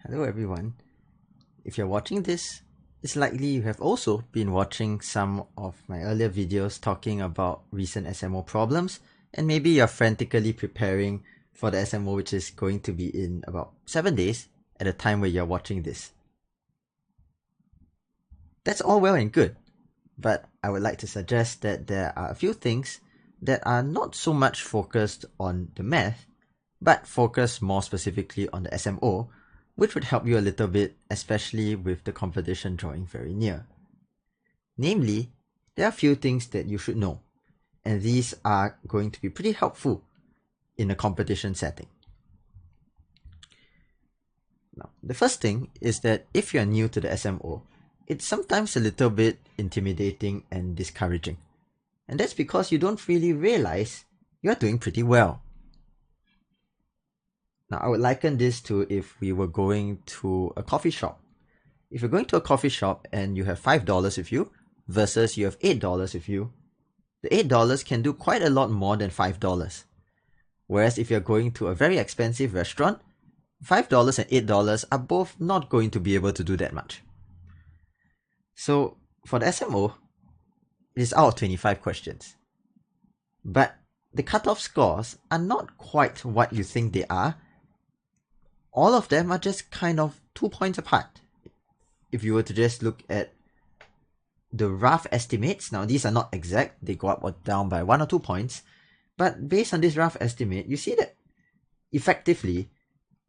Hello everyone. If you're watching this, it's likely you have also been watching some of my earlier videos talking about recent SMO problems, and maybe you're frantically preparing for the SMO which is going to be in about 7 days at the time where you're watching this. That's all well and good, but I would like to suggest that there are a few things that are not so much focused on the math, but focus more specifically on the SMO, which would help you a little bit, especially with the competition drawing very near. Namely, there are a few things that you should know, and these are going to be pretty helpful in a competition setting. Now, the first thing is that if you're new to the SMO, it's sometimes a little bit intimidating and discouraging. And that's because you don't really realize you're doing pretty well. Now, I would liken this to if we were going to a coffee shop. If you're going to a coffee shop and you have $5 with you versus you have $8 with you, the $8 can do quite a lot more than $5. Whereas if you're going to a very expensive restaurant, $5 and $8 are both not going to be able to do that much. So for the SMO, it is out of 25 questions. But the cutoff scores are not quite what you think they are. All of them are just kind of 2 points apart. If you were to just look at the rough estimates, now these are not exact, they go up or down by 1 or 2 points, but based on this rough estimate, you see that effectively,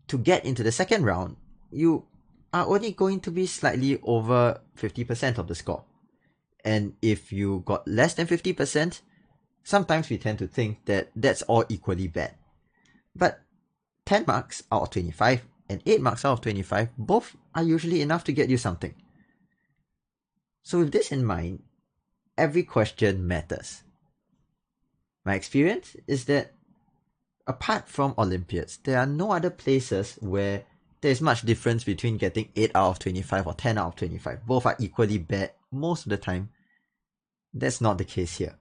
to get into the second round, you are only going to be slightly over 50% of the score. And if you got less than 50%, sometimes we tend to think that that's all equally bad. But 10 marks out of 25 and 8 marks out of 25 both are usually enough to get you something. So with this in mind, every question matters. My experience is that apart from Olympiads, there are no other places where there is much difference between getting 8 out of 25 or 10 out of 25. Both are equally bad most of the time. That's not the case here.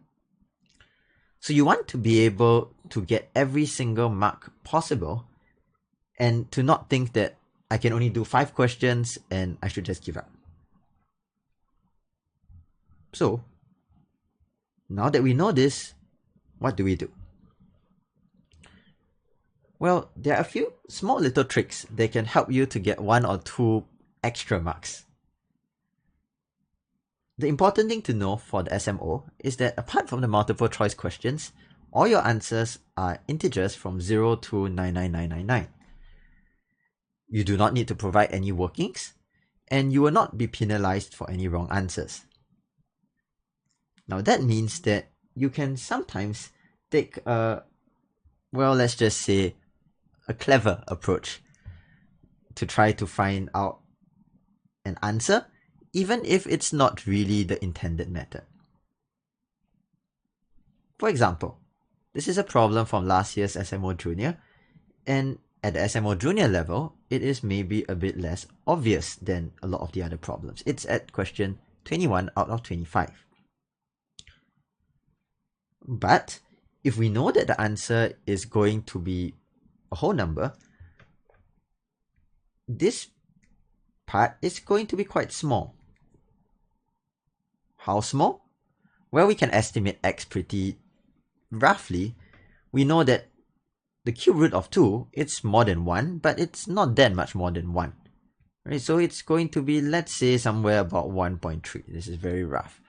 So you want to be able to get every single mark possible and to not think that I can only do 5 questions and I should just give up. So, now that we know this, what do we do? Well, there are a few small little tricks that can help you to get 1 or 2 extra marks. The important thing to know for the SMO is that apart from the multiple choice questions, all your answers are integers from 0 to 99999. You do not need to provide any workings, and you will not be penalized for any wrong answers. Now that means that you can sometimes take let's just say a clever approach to try to find out an answer, even if it's not really the intended method. For example, this is a problem from last year's SMO Junior, and at the SMO Junior level, it is maybe a bit less obvious than a lot of the other problems. It's at question 21 out of 25. But if we know that the answer is going to be a whole number, this part is going to be quite small. How small? Well, we can estimate x pretty roughly. We know that the cube root of 2, it's more than 1, but it's not that much more than 1. Right? So it's going to be, let's say, somewhere about 1.3. This is very rough.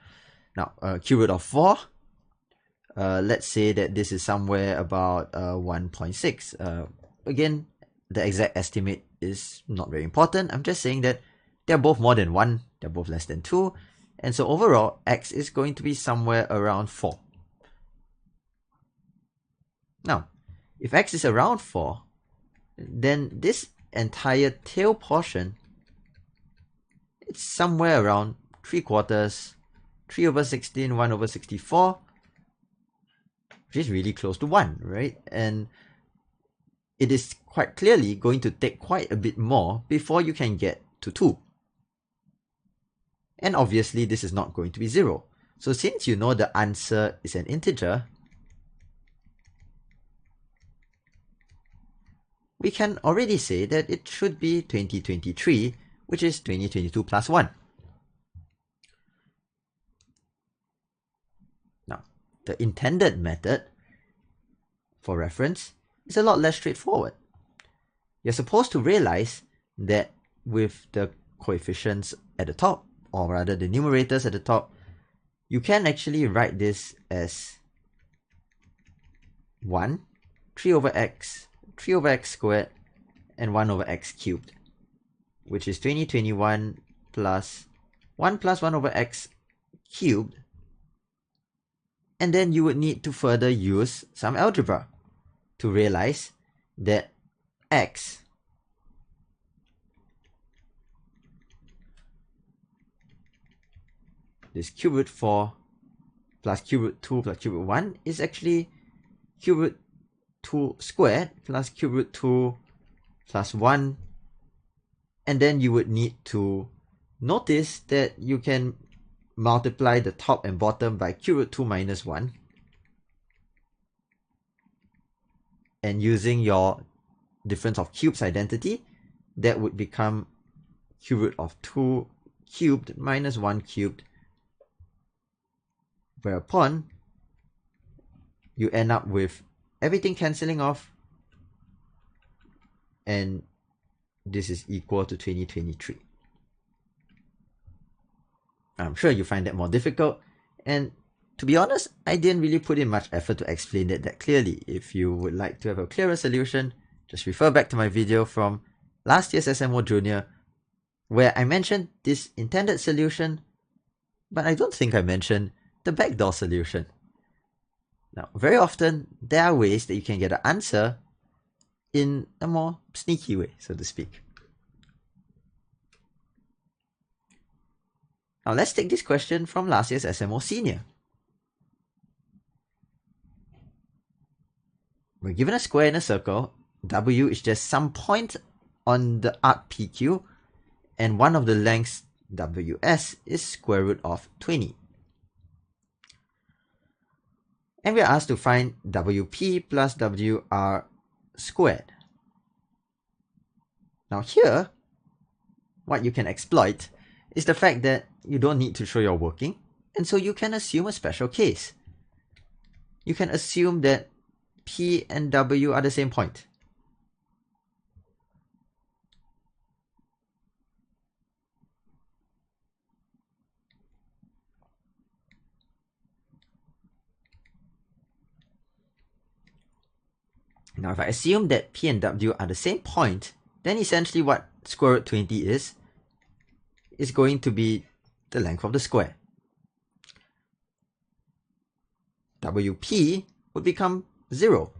Now, cube root of 4, let's say that this is somewhere about 1.6. Again, the exact estimate is not very important. I'm just saying that they're both more than 1, they're both less than 2, and so overall, x is going to be somewhere around 4. Now, if x is around 4, then this entire tail portion, it's somewhere around 3/4, 3 over 16, 1 over 64, which is really close to 1, right? And it is quite clearly going to take quite a bit more before you can get to 2. And obviously, this is not going to be 0. So since you know the answer is an integer, we can already say that it should be 2023, which is 2022 plus 1. Now, the intended method, for reference, is a lot less straightforward. You're supposed to realize that with the coefficients at the top, or rather the numerators at the top, you can actually write this as 1, 3 over x squared, and 1 over x cubed, which is 2021 plus 1 over x cubed. And then you would need to further use some algebra to realize that x this cube root 4 plus cube root 2 plus cube root 1 is actually cube root 2 squared plus cube root 2 plus 1. And then you would need to notice that you can multiply the top and bottom by cube root 2 minus 1. And using your difference of cubes identity, that would become cube root of 2 cubed minus 1 cubed, whereupon you end up with everything cancelling off, and this is equal to 2023. I'm sure you find that more difficult, and to be honest, I didn't really put in much effort to explain it that clearly. If you would like to have a clearer solution, just refer back to my video from last year's SMO Junior, where I mentioned this intended solution, but I don't think I mentioned the backdoor solution. Now, very often, there are ways that you can get an answer in a more sneaky way, so to speak. Now, let's take this question from last year's SMO Senior. We're given a square in a circle. W is just some point on the arc PQ, and one of the lengths, WS, is square root of 20. And we are asked to find WP plus WR squared. Now here, what you can exploit is the fact that you don't need to show your working, and so you can assume a special case. You can assume that P and W are the same point. Now, if I assume that P and W are the same point, then essentially what square root 20 is going to be the length of the square. WP would become 0.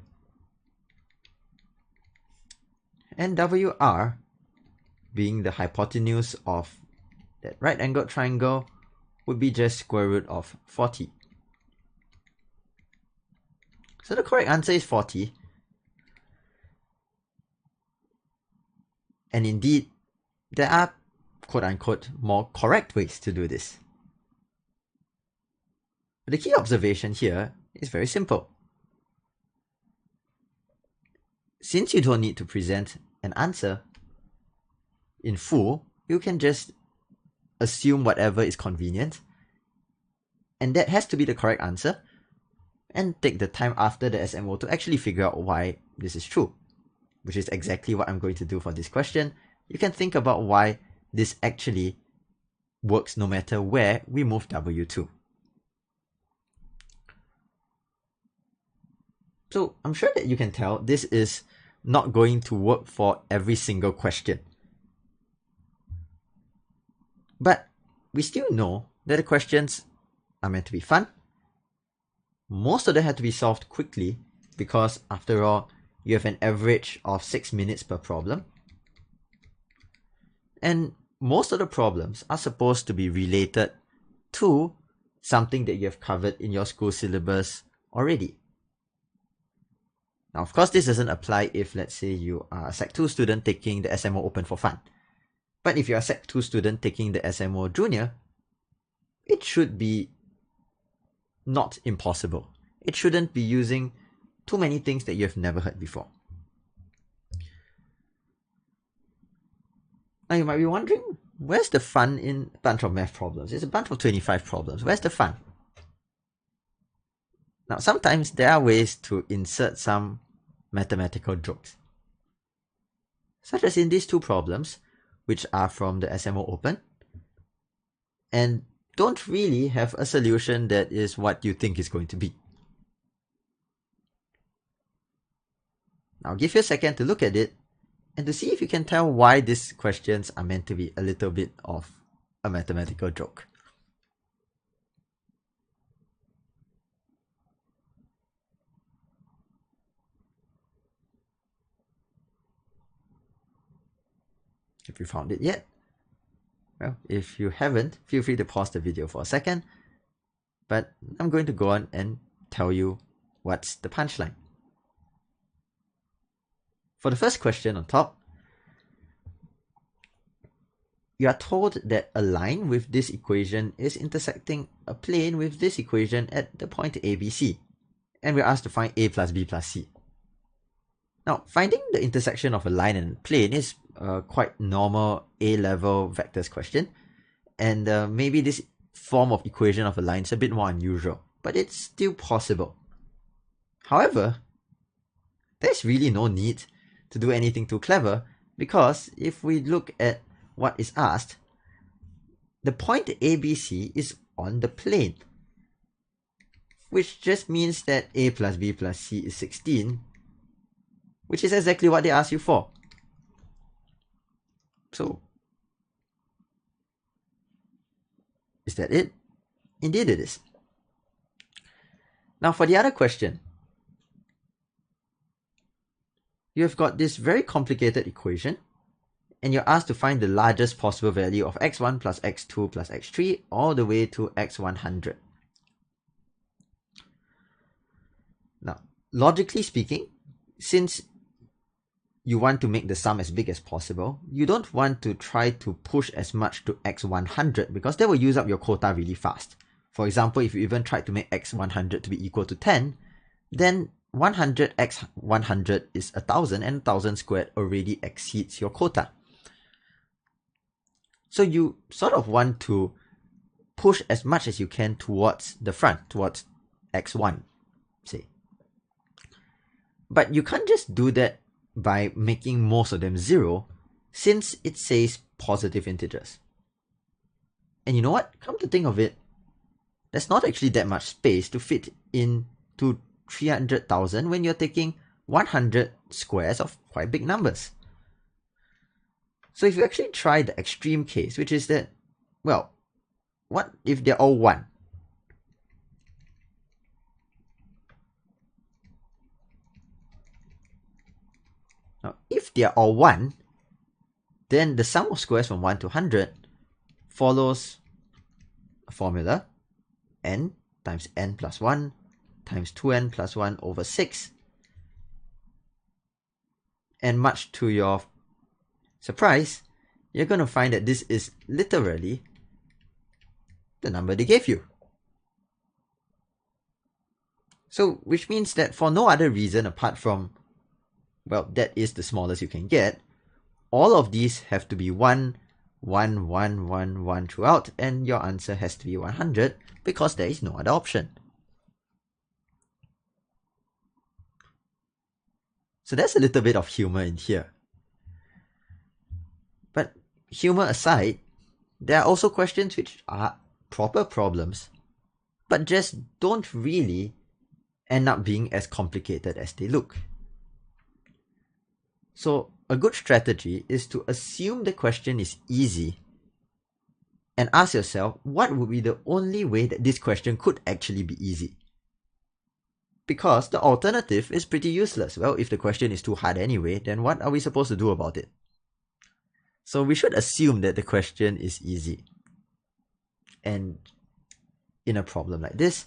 And WR, being the hypotenuse of that right-angled triangle, would be just square root of 40. So the correct answer is 40. And indeed, there are quote-unquote more correct ways to do this. But the key observation here is very simple. Since you don't need to present an answer in full, you can just assume whatever is convenient, and that has to be the correct answer, and take the time after the SMO to actually figure out why this is true, which is exactly what I'm going to do for this question. You can think about why this actually works no matter where we move W to. So I'm sure that you can tell this is not going to work for every single question. But we still know that the questions are meant to be fun. Most of them have to be solved quickly because, after all, you have an average of 6 minutes per problem. And most of the problems are supposed to be related to something that you have covered in your school syllabus already. Now, of course, this doesn't apply if, let's say, you are a Sec 2 student taking the SMO Open for fun. But if you're a Sec 2 student taking the SMO Junior, it should be not impossible. It shouldn't be using too many things that you have never heard before. Now you might be wondering, where's the fun in a bunch of math problems? It's a bunch of 25 problems. Where's the fun? Now, sometimes there are ways to insert some mathematical jokes, such as in these two problems, which are from the SMO Open, and don't really have a solution that is what you think is going to be. Now, I'll give you a second to look at it and to see if you can tell why these questions are meant to be a little bit of a mathematical joke. If you found it yet, well, if you haven't, feel free to pause the video for a second, but I'm going to go on and tell you what's the punchline. For the first question on top, you are told that a line with this equation is intersecting a plane with this equation at the point ABC, and we're asked to find A plus B plus C. Now, finding the intersection of a line and a plane is a quite normal A-level vectors question, and maybe this form of equation of a line is a bit more unusual, but it's still possible. However, there's really no need to do anything too clever, because if we look at what is asked, the point ABC is on the plane, which just means that A plus B plus C is 16, which is exactly what they asked you for. So, is that it? Indeed it is. Now for the other question, you have got this very complicated equation, and you're asked to find the largest possible value of x1 plus x2 plus x3 all the way to x100. Now, logically speaking, since you want to make the sum as big as possible, you don't want to try to push as much to x100 because that will use up your quota really fast. For example, if you even tried to make x100 to be equal to 10, then 100 x 100 is 1000, and 1000 squared already exceeds your quota. So you sort of want to push as much as you can towards the front, towards x1, say. But you can't just do that by making most of them 0, since it says positive integers. And you know what? Come to think of it, there's not actually that much space to fit into 300,000 when you're taking 100 squares of quite big numbers. So if you actually try the extreme case, which is that, well, what if they're all 1? Now, if they're all 1, then the sum of squares from 1 to 100 follows a formula n times n plus 1 times 2n plus 1 over 6. And much to your surprise, you're going to find that this is literally the number they gave you. So, which means that for no other reason apart from, well, that is the smallest you can get, all of these have to be 1, 1, 1, 1, 1 throughout, and your answer has to be 100 because there is no other option. So there's a little bit of humor in here. But humor aside, there are also questions which are proper problems, but just don't really end up being as complicated as they look. So a good strategy is to assume the question is easy and ask yourself, what would be the only way that this question could actually be easy? Because the alternative is pretty useless. Well, if the question is too hard anyway, then what are we supposed to do about it? So we should assume that the question is easy. And in a problem like this,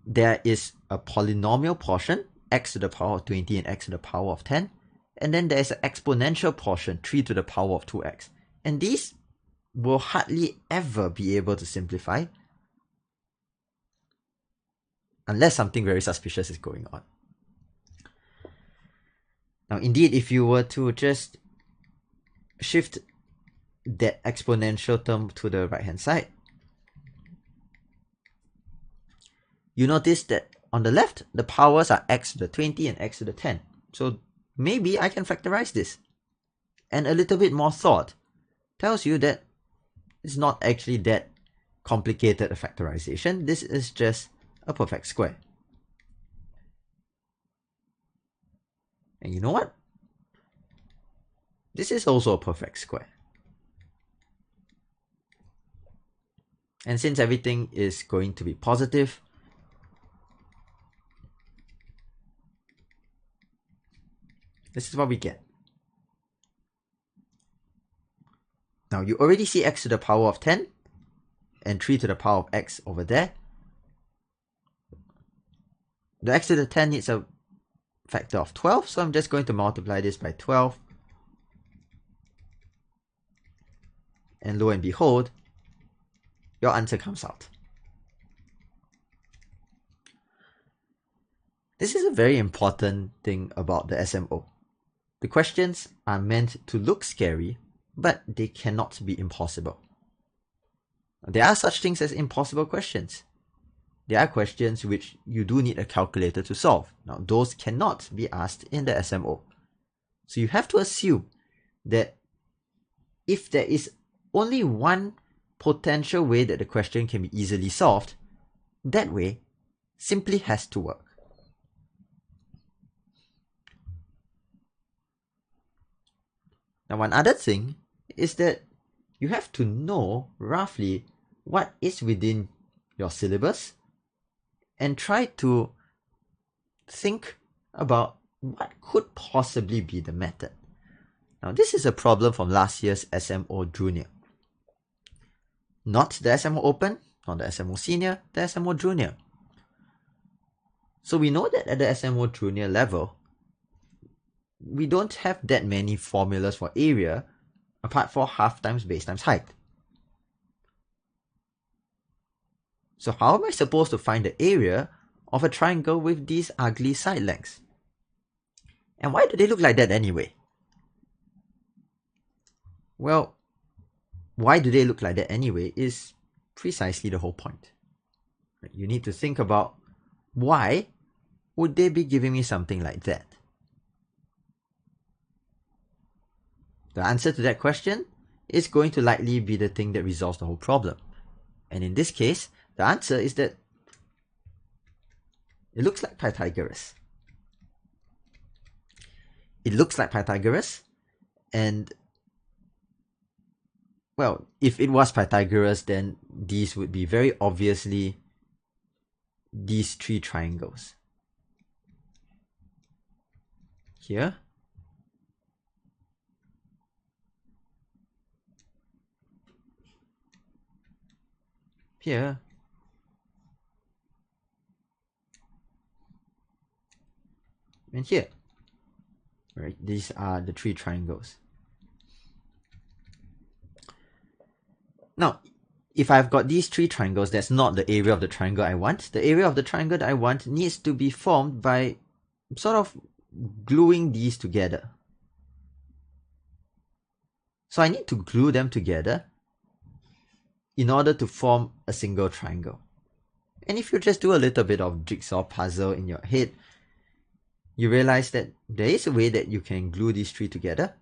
there is a polynomial portion, x to the power of 20 and x to the power of 10, and then there is an exponential portion, 3 to the power of 2x. And these will hardly ever be able to simplify unless something very suspicious is going on. Now, indeed, if you were to just shift that exponential term to the right hand side, you notice that on the left, the powers are x to the 20 and x to the 10. So maybe I can factorize this. And a little bit more thought tells you that it's not actually that complicated a factorization. This is just a perfect square. And you know what? This is also a perfect square. And since everything is going to be positive, this is what we get. Now you already see x to the power of 10 and 3 to the power of x over there. The x to the 10 needs a factor of 12, so I'm just going to multiply this by 12. And lo and behold, your answer comes out. This is a very important thing about the SMO. The questions are meant to look scary, but they cannot be impossible. There are such things as impossible questions. There are questions which you do need a calculator to solve. Now, those cannot be asked in the SMO. So you have to assume that if there is only one potential way that the question can be easily solved, that way simply has to work. Now, one other thing is that you have to know roughly what is within your syllabus and try to think about what could possibly be the method. Now, this is a problem from last year's SMO Junior. Not the SMO Open, not the SMO Senior, the SMO Junior. So we know that at the SMO Junior level, we don't have that many formulas for area apart from half times base times height. So how am I supposed to find the area of a triangle with these ugly side lengths? And why do they look like that anyway? Well, why do they look like that anyway is precisely the whole point. You need to think about why would they be giving me something like that? The answer to that question is going to likely be the thing that resolves the whole problem. And in this case, the answer is that it looks like Pythagoras. It looks like Pythagoras, and well, if it was Pythagoras, then these would be very obviously these three triangles. Here, here, and here. Right, these are the three triangles. Now, if I've got these three triangles, that's not the area of the triangle I want. The area of the triangle that I want needs to be formed by sort of gluing these together. So I need to glue them together in order to form a single triangle. And if you just do a little bit of jigsaw puzzle in your head, you realize that there is a way that you can glue these three together.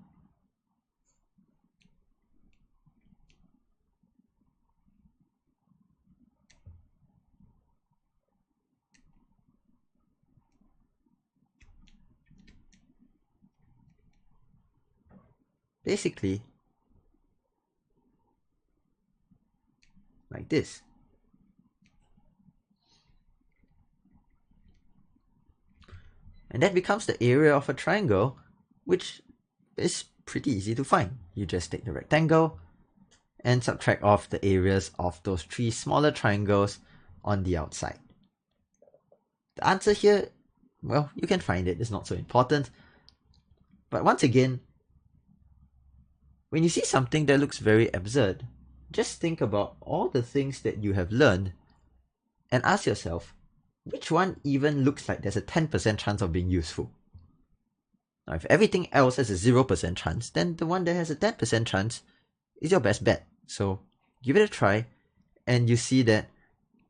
Basically, like this. And that becomes the area of a triangle, which is pretty easy to find. You just take the rectangle and subtract off the areas of those three smaller triangles on the outside. The answer here, well, you can find it, it's not so important. But once again, when you see something that looks very absurd, just think about all the things that you have learned and ask yourself, which one even looks like there's a 10% chance of being useful? Now, if everything else has a 0% chance, then the one that has a 10% chance is your best bet. So give it a try, and you see that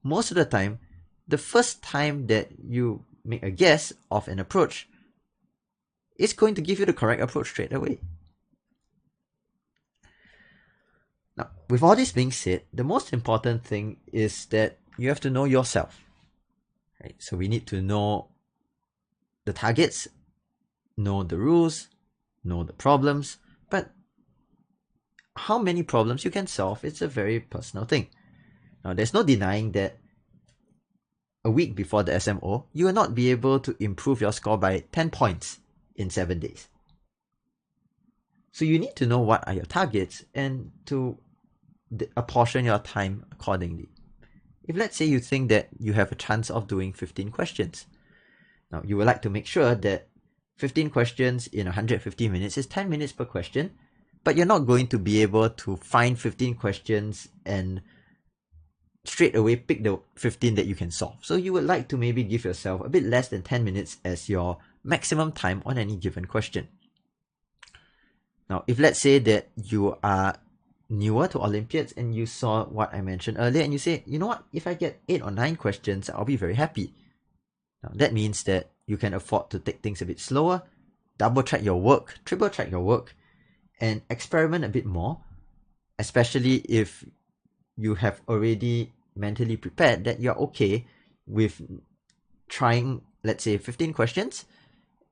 most of the time, the first time that you make a guess of an approach is going to give you the correct approach straight away. Now, with all this being said, the most important thing is that you have to know yourself. Right? So we need to know the targets, know the rules, know the problems, but how many problems you can solve, it's a very personal thing. Now, there's no denying that a week before the SMO, you will not be able to improve your score by 10 points in 7 days. So you need to know what are your targets and to apportion your time accordingly. If let's say you think that you have a chance of doing 15 questions, now you would like to make sure that 15 questions in 150 minutes is 10 minutes per question, but you're not going to be able to find 15 questions and straight away pick the 15 that you can solve. So you would like to maybe give yourself a bit less than 10 minutes as your maximum time on any given question. Now, if let's say that you are newer to Olympiads and you saw what I mentioned earlier and you say, you know what, if I get 8 or 9 questions, I'll be very happy. Now, that means that you can afford to take things a bit slower, double check your work, triple check your work, and experiment a bit more, especially if you have already mentally prepared that you're okay with trying, let's say, 15 questions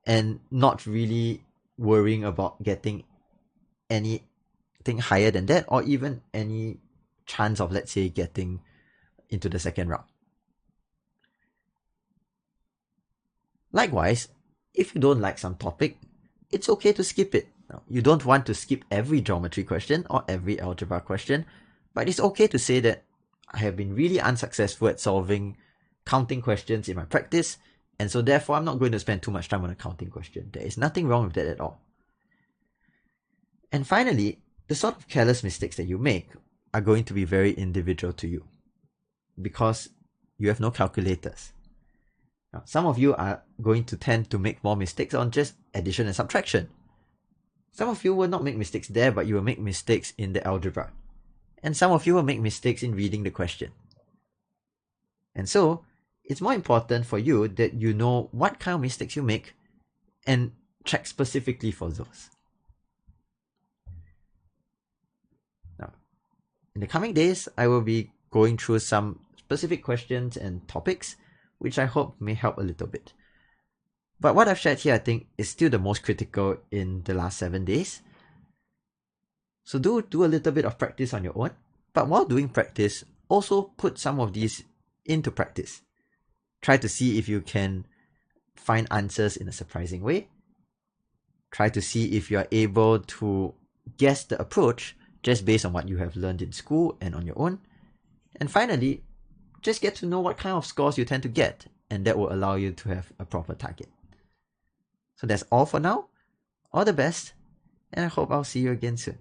and not really worrying about getting anything higher than that or even any chance of, let's say, getting into the second round. Likewise, if you don't like some topic, it's okay to skip it. Now, you don't want to skip every geometry question or every algebra question, but it's okay to say that I have been really unsuccessful at solving counting questions in my practice, and so therefore I'm not going to spend too much time on a counting question. There is nothing wrong with that at all. And finally, the sort of careless mistakes that you make are going to be very individual to you because you have no calculators. Now, some of you are going to tend to make more mistakes on just addition and subtraction. Some of you will not make mistakes there, but you will make mistakes in the algebra. And some of you will make mistakes in reading the question. And so, it's more important for you that you know what kind of mistakes you make and check specifically for those. Now, in the coming days, I will be going through some specific questions and topics, which I hope may help a little bit. But what I've shared here, I think, is still the most critical in the last 7 days. So do a little bit of practice on your own, but while doing practice, also put some of these into practice. Try to see if you can find answers in a surprising way. Try to see if you are able to guess the approach just based on what you have learned in school and on your own. And finally, just get to know what kind of scores you tend to get, and that will allow you to have a proper target. So that's all for now. All the best, and I hope I'll see you again soon.